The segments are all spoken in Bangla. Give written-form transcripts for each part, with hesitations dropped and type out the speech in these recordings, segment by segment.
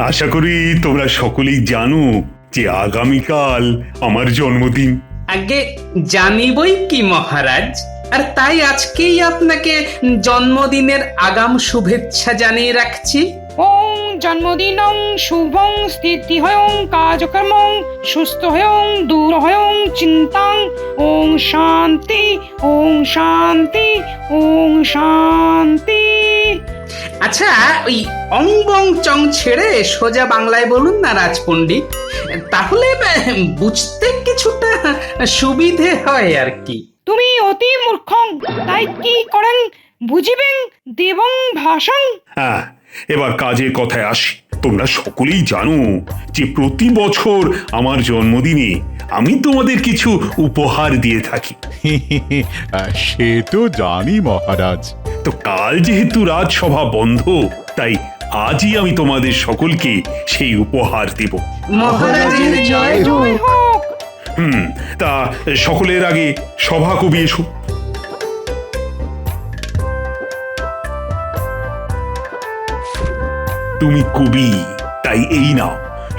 আশা করি তোমরা সকলেই জানো যে আগামীকাল আমার জন্মদিন। আগে জানিবই কি মহারাজ, আর তাই আজকেই আপনাকে জন্মদিনের আগাম শুভেচ্ছা জানিয়ে রাখছি। ওং জন্মদিনং শুভং স্থিতি হয়ং কাজকর্মং সুস্থ হয়ং দূর হয়ং চিন্তাং ওং শান্তি ওং শান্তি ওং শান্তি। আচ্ছা, ওই অং বং চং ছেড়ে সোজা বাংলায় বলুন না রাজপণ্ডিত, তাহলে বুঝতে কিছুটা সুবিধে হয় আর কি। তুমি অতি মূর্খং, তাই কি করেন বুঝিবেন দেবং ভাষং। হ্যাঁ, এবার কাজের কথায় আসি। তোমরা সকলেই জানো যে প্রতি বছর আমার জন্মদিনে আমি তোমাদের কিছু উপহার দিয়ে থাকি। সে তো জানি মহারাজ। তো কাল যেহেতু রাজসভা বন্ধ, তাই আজই আমি তোমাদের সকলকে সেই উপহার দেব। মহারাজের জয় জয় হোক। তা সকলের আগে সভা কবি এসো। তুমি কবি, তাই এই নাও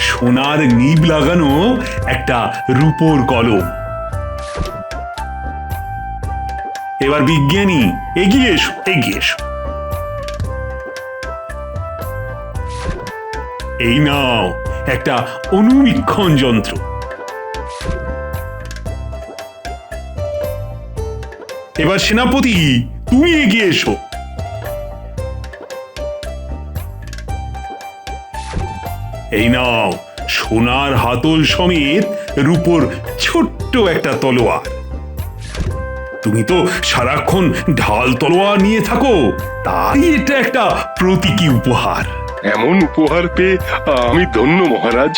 সোনার নিব লাগানো একটা রূপোর কলম। এবার বিজ্ঞানী এগিয়ে এসো, এগিয়ে এসো। এই নাও একটা অনুবীক্ষণ যন্ত্র। এবার সেনাপতি তুমি এগিয়ে এসো। এই নাও সোনার হাতল সমেত রূপোর ছোট্ট একটা তলোয়ার। তুমি তো সারাক্ষণ ঢাল তলোয়ার নিয়ে থাকো, তাই এটা একটা প্রতীকী উপহার। এমন উপহার পেয়ে আমি ধন্য মহারাজ।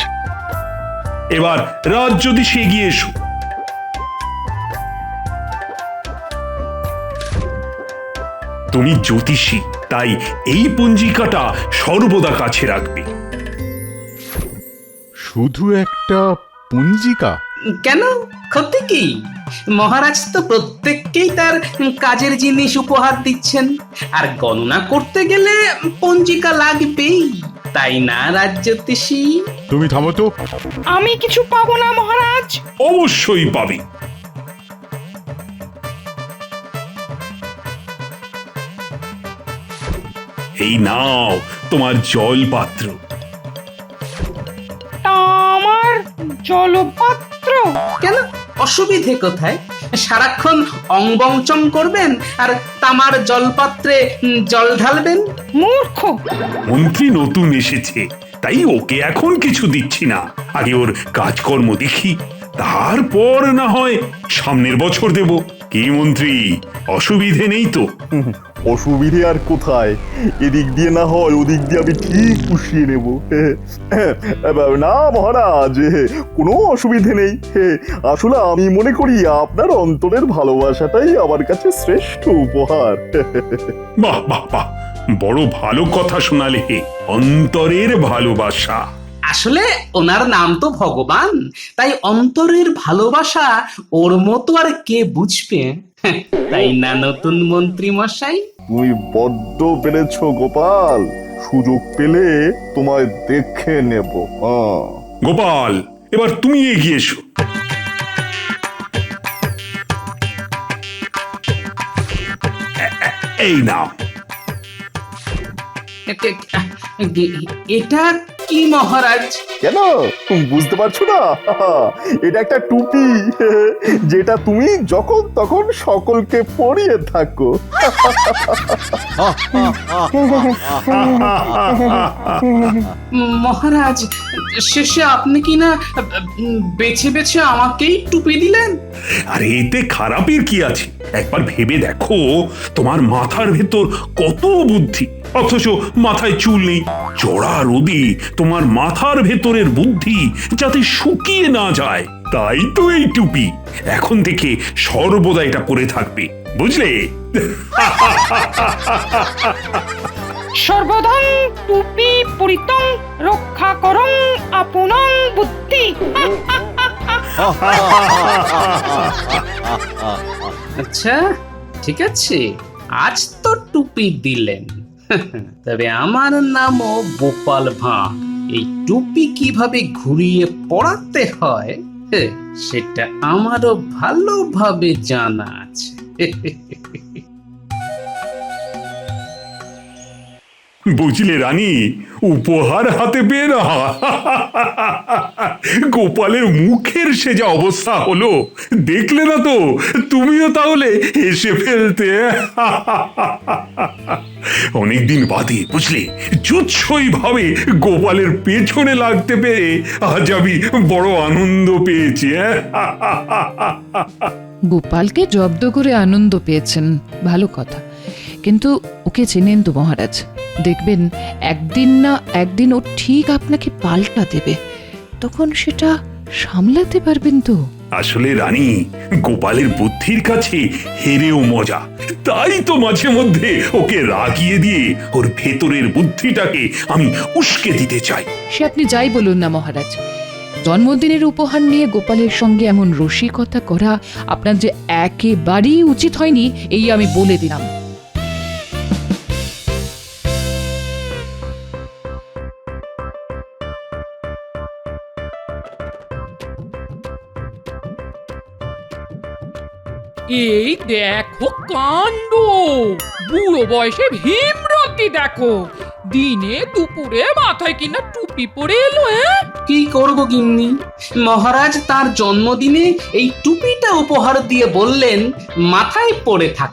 এবার রাজ যদি সে এগিয়ে এসো। তুমি জ্যোতিষী, তাই এই পঞ্জিকাটা সর্বদা কাছে রাখবে। শুধু একটা পঞ্জিকা? কেন, ক্ষতি কি? মহারাজ তো প্রত্যেককেই তার কাজের জিনিস উপহার দিচ্ছেন, আর গণনা করতে গেলে পঞ্জিকা লাগবেই, তাই না রাজ্যোতিষী? তুমি থামো তো। আমি কিছু পাবো না মহারাজ। অবশ্যই পাবে। এই নাও তোমার জল পাত্র। তা আমার জলপাত্র? কেন, অসুবিধে কোথায়? সারাক্ষণ অংবংচং করবেন আর তামার জলপাত্রে জল ঢালবেন। মূর্খ। মন্ত্রী নতুন এসেছে, তাই ওকে এখন কিছু দিচ্ছি না। আগে ওর কাজকর্ম দেখি, তারপর না হয় সামনের বছর দেব। কি মন্ত্রী, অসুবিধে নেই তো? অসুবিধে আর কোথায়, এদিক দিয়ে না হয় ওদিক দিয়ে আমি ঠিক পুষিয়ে নেব। না মহারাজ, কোনো অসুবিধে নেই। আসলে আমি মনে করি আপনার অন্তরের ভালোবাসাটাই আমার কাছে শ্রেষ্ঠ উপহার। বাহ বাহ বাহ, বড় ভালো কথা শোনালে। অন্তরের ভালোবাসা। আসলে ওনার নাম তো ভগবান, তাই অন্তরের ভালোবাসা ওর মতো আর কে বুঝবে, তাই না নতুন মন্ত্রী মশাই? তুমি বড্ড পেরেছ গোপাল, সুযোগ পেলে তোমায় দেখে নেব। গোপাল, এবার তুমি এগিয়ে এসো। এই নাও। এটা কি মহারাজ? কেন বুঝতে পারছো না? এটা একটা টুপি, যেটা তুমি যখন তখন সকলকে পরিয়ে থাকো। মহারাজ, শেষে আপনি কি না বেছে বেছে আমাকেই টুপি দিলেন? আরে এতে খারাপের কি আছে? একবার ভেবে দেখো, তোমার মাথার ভেতর কত বুদ্ধি, অথচ মাথায় চুল নেই। চড়া রোদে তোমার মাথার ভেতরের বুদ্ধি যাতে শুকিয়ে না যায়, তাই তো এই টুপি। এখন থেকে সর্বদা এটা পরে থাকবে, বুঝলে? সর্বদং টুপি পরিতং রক্ষা করং আপনং বুদ্ধি। আচ্ছা, ঠিক আছে, আজ তো টুপি দিলেন, তবে আমার নামও গোপাল ভাঁড়। এই টুপি কিভাবে ঘুরিয়ে পড়াতে হয় সেটা আমারও ভালোভাবে জানা আছে। বুঝলে রানী, উপহার হাতে পেয়ে না গোপালের মুখের সে যা অবস্থা হলো, দেখলে না তো? তুমিও তাহলে হেসে ফেলতে। অনেকদিন বাদে বুঝলে, জুৎসই ভাবে গোপালের পেছনে লাগতে পেরে আজ আমি বড় আনন্দ পেয়েছি। গোপালকে জব্দ করে আনন্দ পেয়েছেন, ভালো কথা। কিন্তু ওকে চেনেন তো মহারাজ, দেখবেন একদিন না একদিন ও ঠিক আপনাকে পাল্টা দেবে, তখন সেটা সামলাতে পারবেন তো? আসলে রানী, গোপালের বুদ্ধির কাছে হেরেও মজা। তাই তো মাঝে মধ্যে ওকে রাগিয়ে দিয়ে ওর ভেতরের বুদ্ধিটাকে আমি উস্কে দিতে চাই। সে আপনি যাই বলুন না মহারাজ, জন্মদিনের উপহার নিয়ে গোপালের সঙ্গে এমন রসিকতা করা আপনার যে একেবারেই উচিত হয়নি, এই আমি বলে দিলাম। এই দেখো কাণ্ড, বুড়ো বয়সে ভীমরতি দেখো, দিনে দুপুরে মাথায় কিনা টুপি পরে এলো। কি করব গিন্নি, মহারাজ তার জন্মদিনে এই টুপিটা উপহার দিয়ে বললেন মাথায় পড়ে থাক।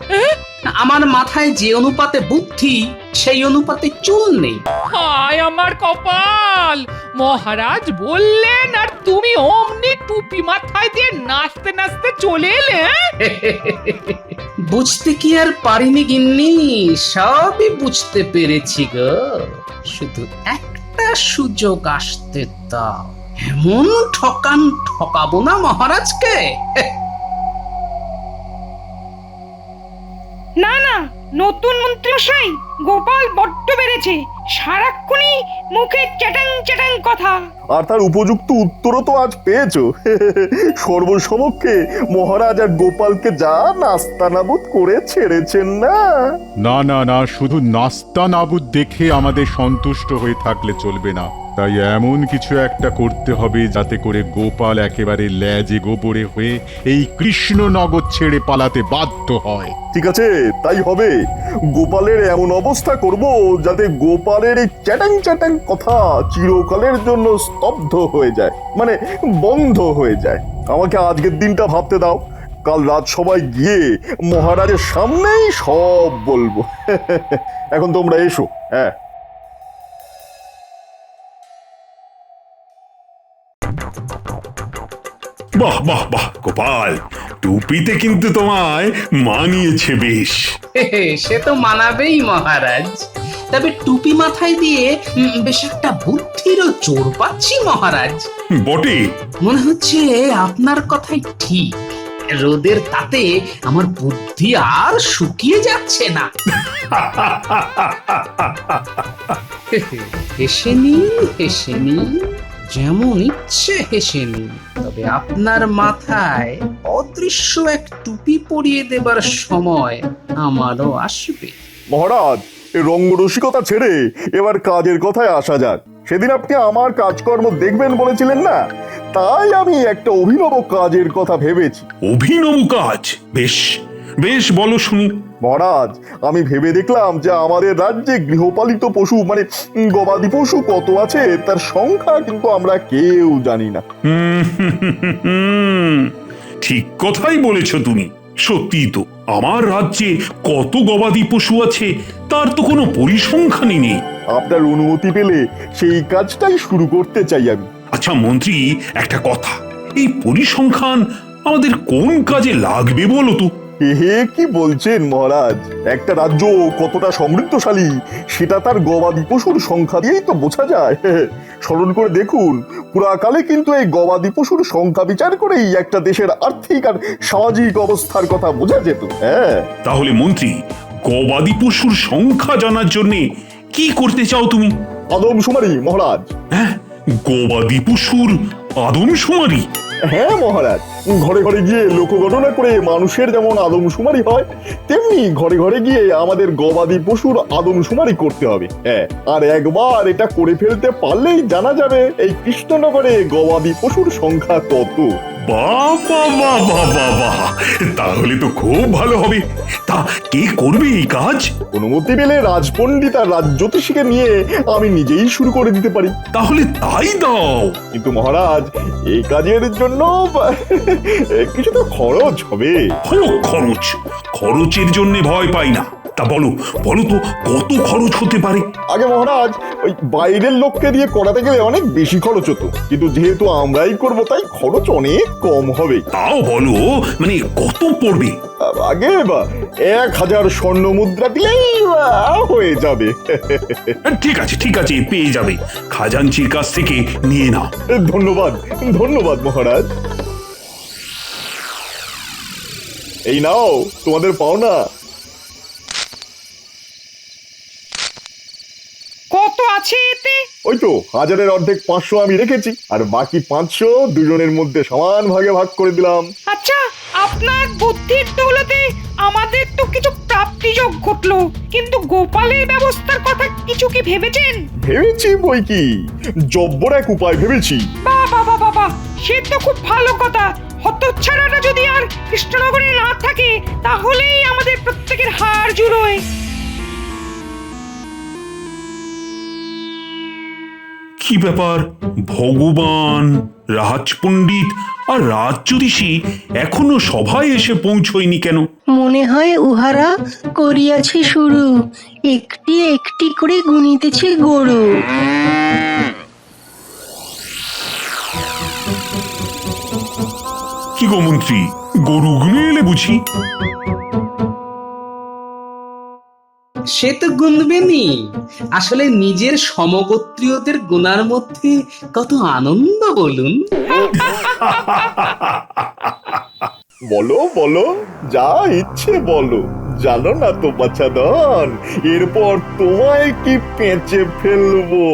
আমার মাথায় যে অনুপাতে বুদ্ধি, সেই অনুপাতে চুল নেই। হায় আমার কপাল, মহারাজ বললেন আর তুমি অমনি টুপি মাথায় দিয়ে নাচতে নাচতে চলে এলে। বুঝতে কি আর পারিনি গিন্নি, সবই বুঝতে পেরেছি গো। শুধু একটা সুযোগ আসতে দাও, এমন ঠকান ঠকাবো না মহারাজকে। না না, নতুন মন্ত্রীমশাই, গোপাল বড্ড বেড়েছে, সারাক্ষণই মুখে চ্যাটাং চ্যাটাং কথা। আর তার উপযুক্ত উত্তরও তো আজ পেয়েছো। সর্বসমক্ষে মহারাজ আর গোপালকে যা নাস্তানাবুদ করে ছেড়েছেন না। না না না, শুধু নাস্তা নাবুদ দেখে আমাদের সন্তুষ্ট হয়ে থাকলে চলবে না। তাই এমন কিছু একটা করতে হবে যাতে করে গোপাল একেবারে ল্যাজে গোবরে হয়ে এই কৃষ্ণনগর ছেড়ে পালাতে বাধ্য হয়। ঠিক আছে, তাই হবে। গোপালের এমন অবস্থা করব যাতে গোপালের এই চ্যাটাং চ্যাটাং কথা চিরকালের জন্য স্তব্ধ হয়ে যায়, মানে বন্ধ হয়ে যায়। আমাকে আজকের দিনটা ভাবতে দাও, কাল রাজসভায় গিয়ে মহারাজের সামনেই সব বলবো। এখন তোমরা এসো। হ্যাঁ, বাহ বাহ বাহ গোপাল, টুপিতে কিন্তু তোমায় মানিয়েছে বেশ। সে তো মানাবেই মহারাজ, তবে টুপি মাথায় দিয়ে বেশ একটা বুদ্ধিরও জোর পাচ্ছি মহারাজ। বটে, মনে হচ্ছে আপনার কথাই ঠিক, রোদের তাতে আমার বুদ্ধি আর শুকিয়ে যাচ্ছে না। হেসে নিন, হেসে নিন, যেমন ইচ্ছে হেসে নিন, তবে আপনার মাথায় অদৃশ্য এক টুপি পরিয়ে দেবার সময় আমারও আসবে। মহারাজ, এই রঙ্গরসিকতা ছেড়ে এবার কাজের কথায় আসা যাক। সেদিন আপনি আমার কাজকর্ম দেখবেন বলেছিলেন না, তাই আমি একটা অভিনব কাজের কথা ভেবেছি। অভিনব কাজ? বেশ বেশ, বলো শুনি। মহারাজ, আমি ভেবে দেখলাম যে আমাদের রাজ্যে গৃহপালিত পশু মানে গবাদি পশু কত আছে তার সংখ্যা কিন্তু আমরা কেউ জানি না। ঠিক কথাই বলেছ তুমি। সত্যি তো, আমার রাজ্যে কত গবাদি পশু আছে তার তো কোনো পরিসংখ্যানই নেই। আপনার অনুমতি পেলে সেই কাজটাই শুরু করতে চাই আমি। আচ্ছা মন্ত্রী, একটা কথা, এই পরিসংখ্যান আমাদের কোন কাজে লাগবে বলো তো? হে কি বলছেন মহারাজ, একটা রাজ্য কতটা সমৃদ্ধশালী সেটা তার গবাদি পশুর সংখ্যা দিয়েই তো বোঝা যায়। স্মরণ করে দেখুন, পুরাকালে কিন্তু এই গবাদি পশুর সংখ্যা বিচার করেই একটা দেশের আর্থিক আর সামাজিক অবস্থার কথা বোঝা যেত। হ্যাঁ, তাহলে মন্ত্রী, গবাদি পশুর সংখ্যা জানার জন্য কি করতে চাও তুমি? আদমশুমারি মহারাজ। হ্যাঁ, গবাদি পশুর আদমশুমারি? হ্যাঁ মহারাজ, ঘরে ঘরে গিয়ে লোকগণনা করে মানুষের যেমন আদমশুমারি হয়, তেমনি ঘরে ঘরে গিয়ে আমাদের গবাদি পশুর আদমশুমারি করতে হবে। হ্যাঁ, আর একবার এটা করে ফেলতে পারলেই জানা যাবে এই কৃষ্ণনগরে গবাদি পশুর সংখ্যা কত। বাবা বাবা বাবা, তাহলে তো খুব ভালো হবে। তা কে করবে এই কাজ? অনুমতি পেলে রাজপণ্ডিত আর রাজজ্যোতিষীকে নিয়ে আমি নিজেই শুরু করে দিতে পারি। তাহলে তাই দাও। কিন্তু মহারাজ, এই কাজের জন্য কিছু তো খরচ হবে। খরচের জন্য ভয় পাই না। তা বলো বলো তো, কত খরচ হতে পারে? আগে মহারাজ, ওই বাইরের লোককে দিয়ে করাতে গেলে অনেক বেশি খরচ হতো, কিন্তু যেহেতু আমরাই করব তাই খরচ অনেক কম হবে। তাও বলো, মানে কত পড়বে? আগে 1000 স্বর্ণ মুদ্রা দিলেই হয়ে যাবে। ঠিক আছে ঠিক আছে, পেয়ে যাবে। খাজাঞ্চির কাছ থেকে নিয়ে নাও। ধন্যবাদ ধন্যবাদ মহারাজ। এই নাও তোমাদের পাওনা। কত আছে এতে? ওই তো 1000-এর অর্ধেক 500 আমি রেখেছি, আর বাকি 500 দুজনের মধ্যে সমান ভাগে ভাগ করে দিলাম। আচ্ছা, আপনার বুদ্ধির দৌলতে আমাদের তো কিছু প্রাপ্তিযোগ ঘটলো, কিন্তু গোপালের ব্যবস্থার কথা কিছু কি ভেবেছেন? ভেবেছি বই কি, জব্বর এক উপায় ভেবেছি। বাবা বাবা বাবা, সে তো খুব ভালো কথা। হতচ্ছাড়াটা যদি আর কৃষ্ণনগরে না থাকে, তাহলেই আমাদের প্রত্যেকের হাড় জুড়োয়। কি ব্যাপার, ভগবান, রাজপণ্ডিত আর রাজজ্যোতিষী এখনো সভায় এসে পৌঁছয়নি কেন? মনে হয় উহারা করিয়াছে শুরু, একটি একটি করে গুনিতেছে গরু। কি গো মন্ত্রী, গরু গুনে এলে বুঝি? সে তো গুনবেনি। আসলে নিজের সমগোত্রীয়দের গোনার মধ্যে কত আনন্দ বলুন। বলো বলো, যা ইচ্ছে বলো। জানো না তো বাচ্চাদন, এরপর তোমায় কি পেঁচে ফেলবো।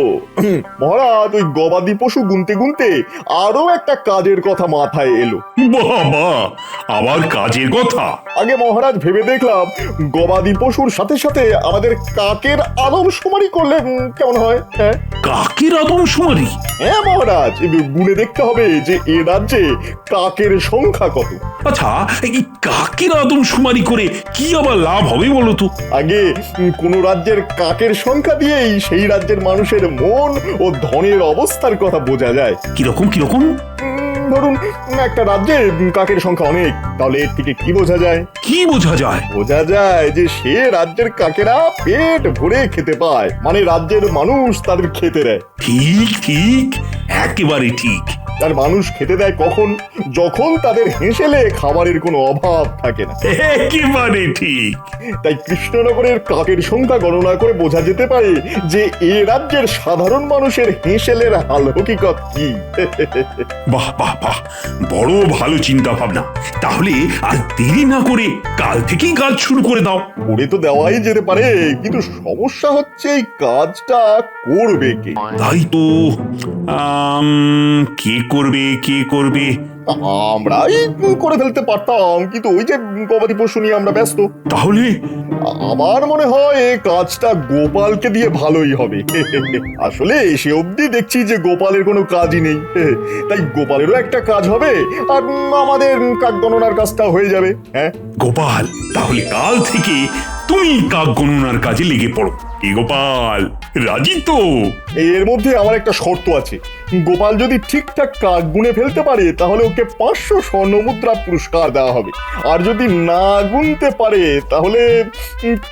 মহারাজ, ওই গবাদি পশু গুনতে গুনতে আরো একটা কাজের কথা মাথায় এলো। বাবা, আবার কাজের কথা? আগে মহারাজ, ভেবে দেখলাম গবাদি পশুর সাথে সাথে আমাদের কাকের আদমশুমারি করলে কেমন হয়। হ্যাঁ কাকের আদমশুমারি? হ্যাঁ মহারাজ, গুনে দেখতে হবে যে এ রাজ্যে কাকের সংখ্যা কত। আচ্ছা, এই কাকের আদমশুমারি করে কি আবার লাভ হবে বলো তো? আগে কোন রাজ্যের কাকের সংখ্যা দিয়েই সেই রাজ্যের মানুষের মন ও ধনের অবস্থার কথা বোঝা যায়। কিরকম কিরকম? ধরুন একটা রাজ্যে কাকের সংখ্যা অনেক, তাহলে এর থেকে কি বোঝা যায়? কি বোঝা যায়? বোঝা যায় যে সে রাজ্যের কাকেরা পেট ভরে খেতে পায়, মানে রাজ্যের মানুষ তাদের খেতে দেয়। ঠিক ঠিক, একেবারে ঠিক। আর মানুষ খেতে দেয় কখন? যখন তাদের হেঁসেলে খাবারের কোনো অভাব থাকে না। একেবারে ঠিক। তাই কৃষ্ণনগরের কাকের সংখ্যা গণনা করে বোঝা যেতে পারে যে এ রাজ্যের সাধারণ মানুষের হেঁসেলের হাল হকিকত কি। বাহ বাহ বাহ, বড় ভালো চিন্তা ভাবনা। তাহলে আর দেরি না করে কাল থেকেই কাজ শুরু করে দাও। করে তো দেওয়াই যেতে পারে, কিন্তু সমস্যা হচ্ছে এই কাজটা করবে কে? তাই তো, কে করবে কে করবে? আমরাই করে ফেলতে পারতাম, কিন্তু ওই যে গবাদি পশু নিয়ে আমরা ব্যস্ত। তাহলে আমার মনে হয় এই কাজটা গোপালকে দিয়ে ভালোই হবে। আসলে সে অবধি দেখছি যে গোপালের কোনো কাজই নেই, তাই গোপালেরও একটা কাজ হবে, আর আমাদের কাক গণনার কাজটা হয়ে যাবে। হ্যাঁ গোপাল, তাহলে কাল থেকে তুমি কাক গণনার কাজে লেগে পড়ো। এ গোপাল, রাজি তো? এর মধ্যে আমার একটা শর্ত আছে। গোপাল যদি ঠিকঠাক কাক গুনে ফেলতে পারে তাহলে ওকে 500 স্বর্ণ মুদ্রা পুরস্কার দেওয়া হবে, আর যদি না গুনতে পারে তাহলে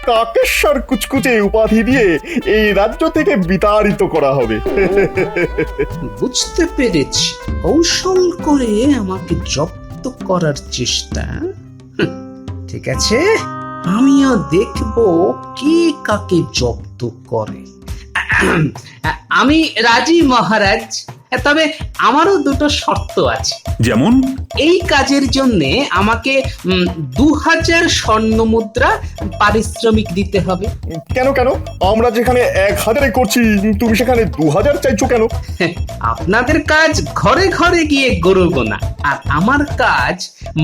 কাকেশ্বর কুচকুচে উপাধি দিয়ে এই রাজ্য থেকে বিতাড়িত করা হবে। বুঝতে পেরেছি, কৌশল করে আমাকে জব্দ করার চেষ্টা। ঠিক আছে, আমিও দেখবো কে কাকে জব্দ করে। আমি রাজি মহারাজ। তবে আমারও দুটো শর্ত আছে। যেমন? এই কাজের জন্য আমাকে 2000 স্বর্ণ মুদ্রা পারিশ্রমিক দিতে হবে। কেন কেন? আমরা যেখানে 1000 করছি তুমি সেখানে 2000 চাইছো কেন? আপনাদের কাজ ঘরে ঘরে গিয়ে গরু গোনা, আর আমার কাজ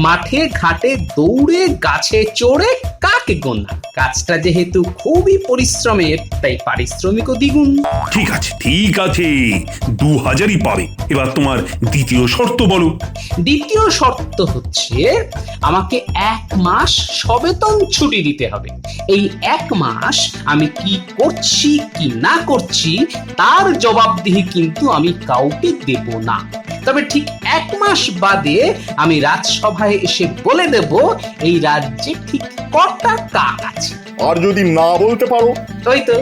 মাঠে ঘাটে দৌড়ে গাছে চড়ে কাক গোনা। কাজটা যেহেতু খুবই পরিশ্রমের, তাই পারিশ্রমিকও দ্বিগুণ। ঠিক আছে, ঠিক আছে, 2000ই পাবে। এবার তোমার দ্বিতীয় শর্ত বলো। দ্বিতীয় শর্ত হচ্ছে আমাকে 1 মাস সবেতন ছুটি দিতে হবে। এই 1 মাস আমি কি করছি কি না করছি তার জবাবদিহি কিন্তু আমি কাউকে দেব না। তবে ঠিক 1 মাস বাদে আমি রাজসভায় এসে বলে দেব এই রাজ্যে ঠিক কটা কাক আছে। আর যদি না বলতে পারো? ওই তো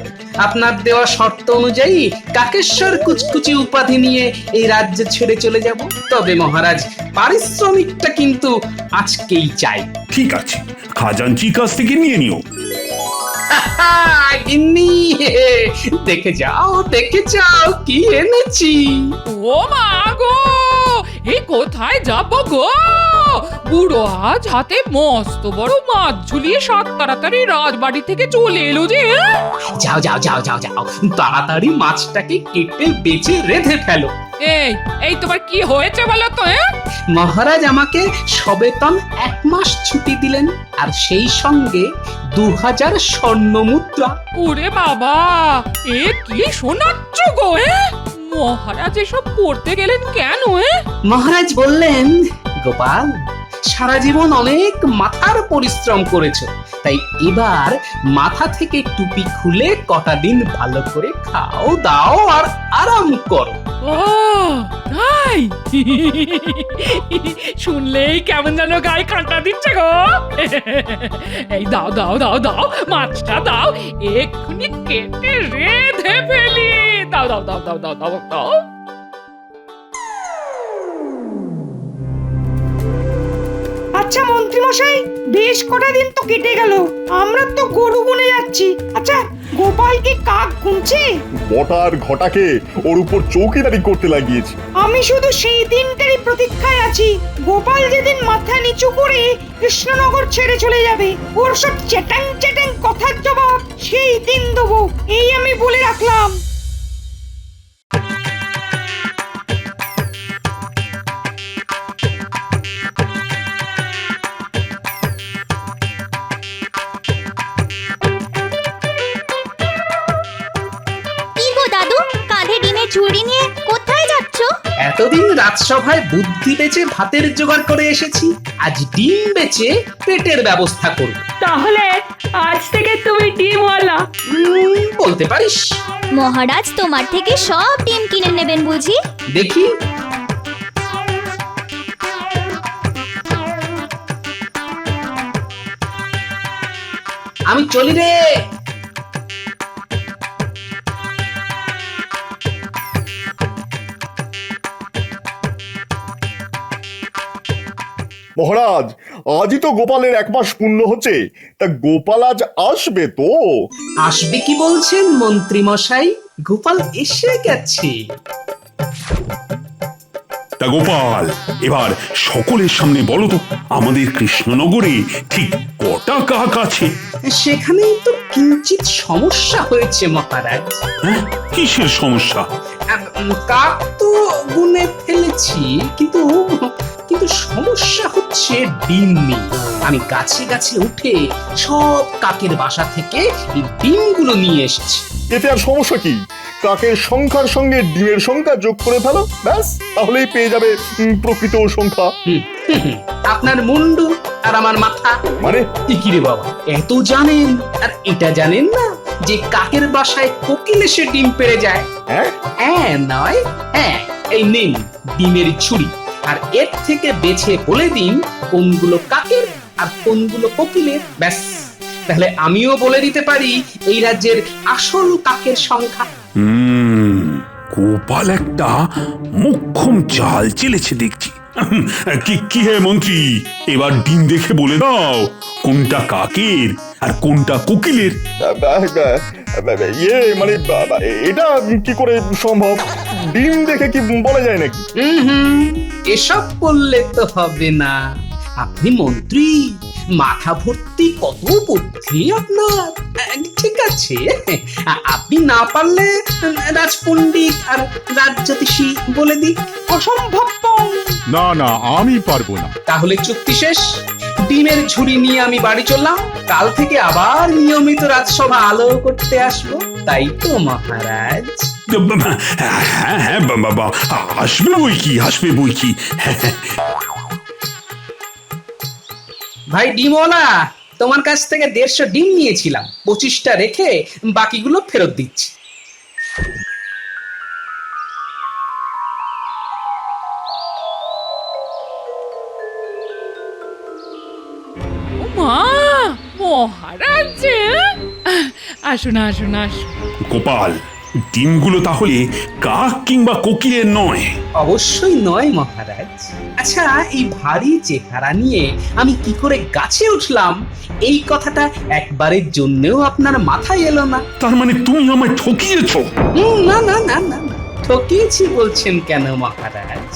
আপনার দেওয়া শর্ত অনুযায়ী কাকেশ্বর কুচকুচি উপাধি নিয়ে এই রাজ্য ছেড়ে চলে যাব। তবে মহারাজ, পারিশ্রমিকটা কিন্তু আজকেই চাই। ঠিক আছে, খাজাঞ্চির কাছ থেকে নিয়ে নিও। গিন্নি, দেখে যাও কি এনেছি। ও মা গো, এই কোথায় যাব গো? বুড়ো আজ হাতে মস্ত বড় মাছ ঝুলিয়ে সাত তাড়াতাড়ি রাজবাড়ি থেকে চলে এলো যে। যাও তাড়াতাড়ি মাছটাকে কেটে বেছে রেঁধে ফেলো। এই তোমার কি হয়েছে বলো তো? মহারাজ আমাকে সবেতন 1 মাস ছুটি দিলেন, আর সেই সঙ্গে 2000 স্বর্ণ মুদ্রা। ওরে বাবা, এ কি শোনাচ্ছ গো? মহারাজ এসব করতে গেলেন কেন? মহারাজ বললেন, গোপাল, সারা জীবন অনেক মাথার পরিশ্রম করেছো, তাই এবার মাথা থেকে টুপি খুলে কটা দিন ভালো করে খাও দাও আর আরাম করো। ও তাই? শুনলেই কেমন যেন গায়ে কাঁটা দিচ্ছে গো। এই দাও দাও দাও দাও, মাছটা দাও, এক্ষুনি কেটে রেঁধে ফেলি। দাও দাও দাও দাও দাও দাও দাও। আচ্ছা মন্ত্রী মশাই, বেশ কটা দিন তো কেটে গেল, আমরা তো গরু গুনে যাচ্ছি। আচ্ছা, গোপাল কি কাক গুনছে? বটার ঘটাকে ওর উপর চৌকিদারি করতে লাগিয়েছি। আমি শুধু সেই দিনটারই প্রতীক্ষায় আছি। গোপাল যেদিন মাথা নিচু করে কৃষ্ণনগর ছেড়ে চলে যাবে, ওর সব চ্যাটাং চ্যাটাং কথার জবাব সেই দিন দেবো, এই আমি বলে রাখলাম। ঝুড়ি নিয়ে কোথায় যাচ্ছ? এতদিন রাজসভায় বুদ্ধি বেচে ভাতের জোগাড় করে এসেছি, আজ ডিম বেচে পেটের ব্যবস্থা করব। তাহলে আজ থেকে তুমি ডিমওয়ালা বলতে পারিস। মহারাজ তোমার থেকে সব ডিম কিনে নেবেন বুঝি? দেখি। আমি চলি রে। মহারাজ, আজই তো গোপালের 1 মাস পূর্ণ হচ্ছে, তা গোপাল আজ আসবে তো? আসবে কি বলছেন মন্ত্রী মশাই? গোপাল এসে গেছে। তা গোপাল, এবার সকলের সামনে বলো তো, আমাদের কৃষ্ণনগরে ঠিক কটা কাক আছে? সেখানেই তো কিঞ্চিত সমস্যা হয়েছে মহারাজ। হ্যাঁ, কিসের সমস্যা? কাক তো গুনে ফেলেছি, কিন্তু সমস্যা হচ্ছে ডিম নেই। আমি গাছে গাছে উঠে সব কাকের বাসা থেকে এই ডিমগুলো নিয়ে এসেছি। এতে আর সমস্যা কি? কাকের সংখ্যার সঙ্গে ডিমের সংখ্যা যোগ করে ফেলো, ব্যাস, তাহলেই পেয়ে যাবে প্রকৃত সংখ্যা। আপনার মুন্ডু আর আমার মাথা। মানে কি রে বাবা, এত জানেন আর এটা জানেন না যে কাকের বাসায় কোকিল এসে ডিম পেড়ে যায়? হ্যাঁ নয় হ্যাঁ, এই নিন ডিমের ছুরি, আর এর থেকে বেছে বলে দিন কোনগুলো কাকের আর কোনগুলো কোকিলের। ব্যাস, তাহলে আমিও বলে দিতে পারি এই রাজ্যের আসল কাকের সংখ্যা। গোপাল একটা মোক্ষম চাল চেলেছে দেখছি। কি হে মন্ত্রী, এবার ডিম দেখে বলে দাও কোনটা কাকের আর কোনটা কোকিলের। ইয়ে মানে এটা কি করে সম্ভব? ডিম দেখে কি বলা যায় নাকি? হুম, এসব করলে তো হবে না। আপনি মন্ত্রী, মাথা ভর্তি কত বুদ্ধি আপনার। ঠিক আছে, আপনি না পারলে রাজপণ্ডিত আর রাজজ্যোতিষী বলে দিক। অসম্ভব পং। না না, আমি পারবো না। তাহলে চুক্তি শেষ। ডিমের ঝুড়ি নিয়ে আমি বাড়ি চললাম। কাল থেকে আবার নিয়মিত রাজসভা আলো করতে আসবো, তাই তো মহারাজ? হ্যাঁ হ্যাঁ বাবা, আসবে বই কি, আসবে বই কি। ভাই ডিমওয়ালা, তোমার কাছ থেকে 150 ডিম নিয়েছিলাম, 25টা রেখে বাকিগুলো ফেরত দিচ্ছি। ও মা, মহারাজ যে! আসুন আসুন আসুন। গোপাল, ডিমগুলো তাহলে কাক কিংবা কোকিলের নয়? অবশ্যই নয় মহারাজ। আচ্ছা, এই ভারী চেহারা নিয়ে আমি কি করে গাছে উঠলাম, এই কথাটা একবারের জন্যও আপনার মাথায় এলো না? তার মানে তুমি আমায় ঠকিয়েছো? না না না না না, ঠকিয়েছি বলছেন কেন মহারাজ?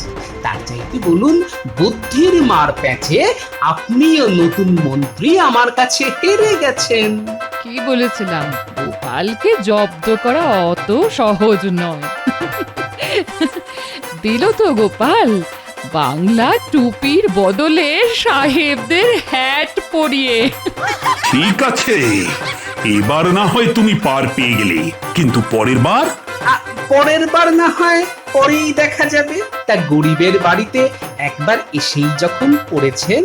তার চাইতে বলুন, বুদ্ধির মার প্যাঁচে আপনিও নতুন মন্ত্রী আমার কাছে হেরে গেছেন। কি বলেছিলাম, গোপালকে জব্দ করা অত সহজ নয়। দিল তো গোপাল বাংলা টুপির বদলে সাহেবদের হ্যাট পরিয়ে। ঠিক আছে, এবার না হয় তুমি পার পেয়ে গেলে, কিন্তু পরের বার? পরের বার না হয় পরেই দেখা যাবে। তা গরিবের বাড়িতে একবার এসেই যখন পড়েছেন,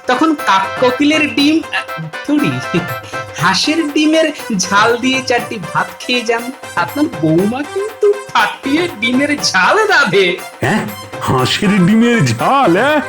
তখন কাক কোকিলের ডিম থুড়ি, হাঁসের ডিমের ঝাল দিয়ে 4টি ভাত খেয়ে যান। আপনার বৌমা কিন্তু ফাটিয়ে ডিমের ঝাল রাঁধে। হ্যাঁ, হাঁসের ডিমের ঝাল? হ্যাঁ